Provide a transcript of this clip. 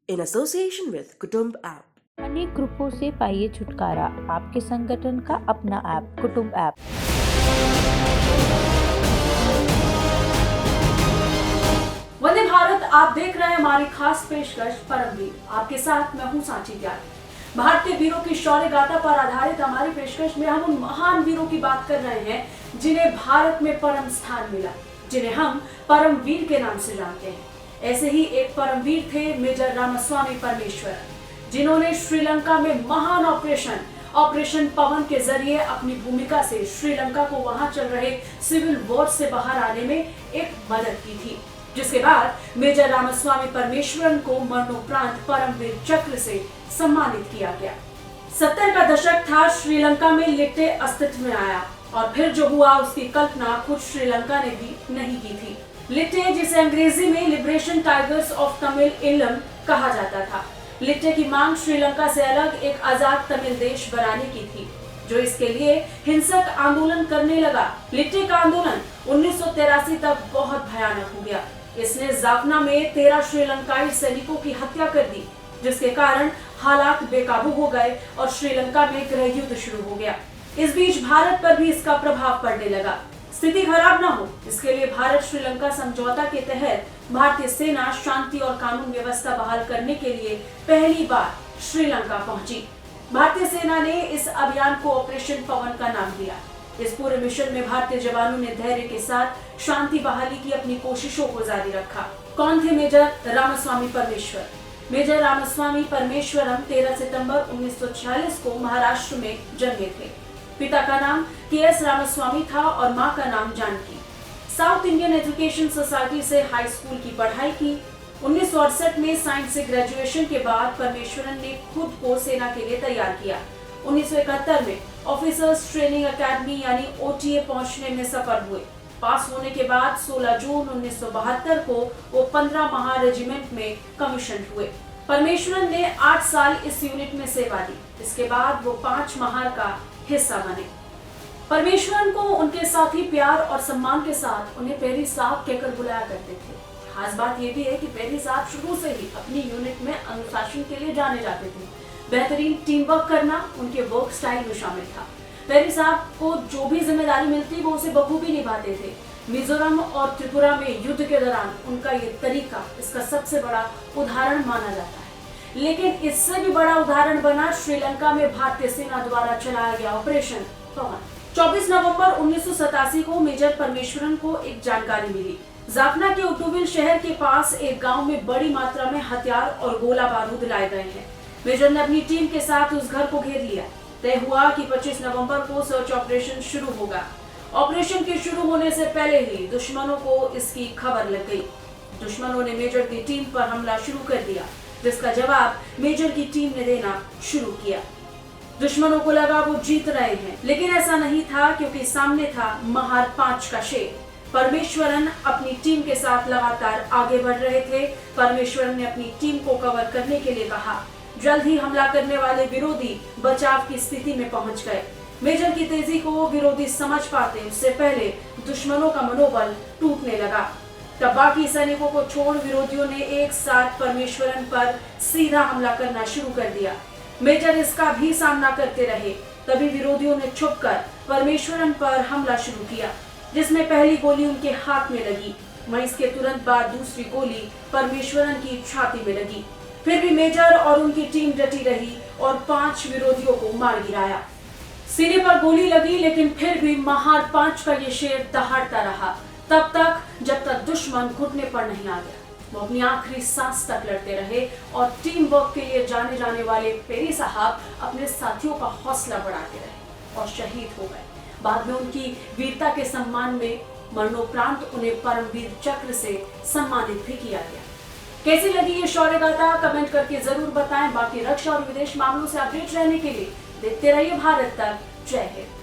in association with Kutumb app. अनेक ग्रुपों से पाइए छुटकारा, आपके संगठन का अपना ऐप कुटुंब ऐप। वंदे भारत, आप देख रहे हैं हमारी खास पेशकश परमवीर। आपके साथ मैं हूं सांची त्याग। भारतीय वीरों की शौर्य गाथा पर आधारित हमारी पेशकश में हम उन महान वीरों की बात कर रहे हैं जिन्हें भारत में परम स्थान मिला, जिन्हें हम परमवीर के नाम से जानते हैं। ऐसे ही एक परमवीर थे मेजर रामास्वामी परमेश्वरन, जिन्होंने श्रीलंका में महान ऑपरेशन पवन के जरिए अपनी भूमिका से श्रीलंका को वहां चल रहे सिविल वॉर से बाहर आने में एक मदद की थी, जिसके बाद मेजर रामास्वामी परमेश्वरन को मरणोपरांत परमवीर चक्र से सम्मानित किया गया। 70 का दशक था, श्रीलंका में लिट्टे अस्तित्व में आया और फिर जो हुआ उसकी कल्पना खुद श्रीलंका ने भी नहीं की थी। लिट्टे, जिसे अंग्रेजी में लिबरेशन टाइगर्स ऑफ तमिल इलम कहा जाता था, लिट्टे की मांग श्रीलंका से अलग एक आजाद तमिल देश बनाने की थी, जो इसके लिए हिंसक आंदोलन करने लगा। लिट्टे का आंदोलन 1983 तक बहुत भयानक हो गया। इसने जाफना में 13 श्रीलंकाई सैनिकों की हत्या कर दी, जिसके कारण हालात बेकाबू हो गए और श्रीलंका में गृह युद्ध शुरू हो गया। इस बीच भारत पर भी इसका प्रभाव पड़ने लगा। स्थिति खराब न हो, इसके लिए भारत श्रीलंका समझौता के तहत भारतीय सेना शांति और कानून व्यवस्था बहाल करने के लिए पहली बार श्रीलंका पहुंची। भारतीय सेना ने इस अभियान को ऑपरेशन पवन का नाम दिया। इस पूरे मिशन में भारतीय जवानों ने धैर्य के साथ शांति बहाली की अपनी कोशिशों को जारी रखा। कौन थे मेजर रामास्वामी परमेश्वर? मेजर रामास्वामी परमेश्वरन 13 सितंबर 1946 को महाराष्ट्र में जन्मे थे। पिता का नाम के.एस. रामास्वामी था और मां का नाम Janaki. South Indian Education Society से हाई स्कूल की पढ़ाई की। 1968 में साइंस से ग्रेजुएशन के बाद परमेश्वरन ने खुद को सेना के लिए तैयार किया। 1971 में ऑफिसर्स ट्रेनिंग एकेडमी यानी OTA पहुंचने में सफल हुए। पास होने के बाद 16 जून 1972 को वो 15 महा रेजिमेंट में कमीशन हुए। परमेश्वरन ने 8 साल इस यूनिट में सेवा दी। इसके बाद वो 5 महार का हिस्सा बने। परमेश्वरन को उनके साथी प्यार और सम्मान के साथ उन्हें पेरी साहब कहकर बुलाया करते थे। खास बात यह भी है कि पेरी साहब शुरू से ही अपनी यूनिट में अनुशासन के लिए जाने जाते थे। बेहतरीन टीम वर्क करना उनके वर्क स्टाइल में शामिल था। पेरी साहब को जो भी जिम्मेदारी मिलती वो उसे बखूबी निभाते थे। मिजोरम और त्रिपुरा में युद्ध के दौरान उनका ये तरीका इसका सबसे बड़ा उदाहरण माना जाता है। लेकिन इससे भी बड़ा उदाहरण बना श्रीलंका में भारतीय सेना द्वारा चलाया गया ऑपरेशन पवन। 24 नवंबर 1987 को मेजर परमेश्वरन को एक जानकारी मिली। जाफना के उटुविल शहर के पास एक गांव में बड़ी मात्रा में हथियार और गोला बारूद लाए गए हैं। मेजर ने अपनी टीम के साथ उस घर को घेर लिया। तय हुआ कि 25 नवंबर को सर्च ऑपरेशन शुरू होगा। ऑपरेशन के शुरू होने से पहले ही दुश्मनों को इसकी खबर लग गई। दुश्मनों ने मेजर की टीम पर हमला शुरू कर दिया, जिसका जवाब मेजर की टीम ने देना शुरू किया। दुश्मनों को लगा वो जीत रहे हैं, लेकिन ऐसा नहीं था, क्योंकि सामने था महार 5 का शेर। परमेश्वरन अपनी टीम के साथ लगातार आगे बढ़ रहे थे। परमेश्वरन ने अपनी टीम को कवर करने के लिए कहा। जल्द ही हमला करने वाले विरोधी बचाव की स्थिति में पहुंच गए। मेजर की तेजी को विरोधी समझ पाते उससे पहले दुश्मनों का मनोबल टूटने लगा। तब बाकी सैनिकों को छोड़ विरोधियों ने एक साथ परमेश्वरन पर सीधा हमला करना शुरू कर दिया। मेजर इसका भी सामना करते रहे। तभी विरोधियों ने छुपकर परमेश्वरन पर हमला शुरू किया, जिसमें पहली गोली उनके हाथ में लगी। वहीं इसके तुरंत बाद दूसरी गोली परमेश्वरन की छाती में लगी। फिर भी मेजर और उनकी टीम डटी रही और 5 विरोधियों को मार गिराया। सीने पर गोली लगी, लेकिन फिर भी महार 5 का ये शेर दहाड़ता रहा, तब तक जब तक दुश्मन घुटने पर नहीं आ गया। वो अपनी आखिरी सांस तक लड़ते रहे और टीम वर्क के लिए जाने जाने वाले पेरी साहब अपने साथियों का हौसला बढ़ाते रहे और शहीद हो गए। बाद में उनकी वीरता के सम्मान में मरणोपरांत उन्हें परमवीर चक्र से सम्मानित भी किया गया। कैसी लगी ये शौर्य गाथा? कमेंट करके जरूर बताएं। बाकी रक्षा और विदेश मामलों से अपडेट रहने के लिए देखते रहिए भारत तक। जय हिंद।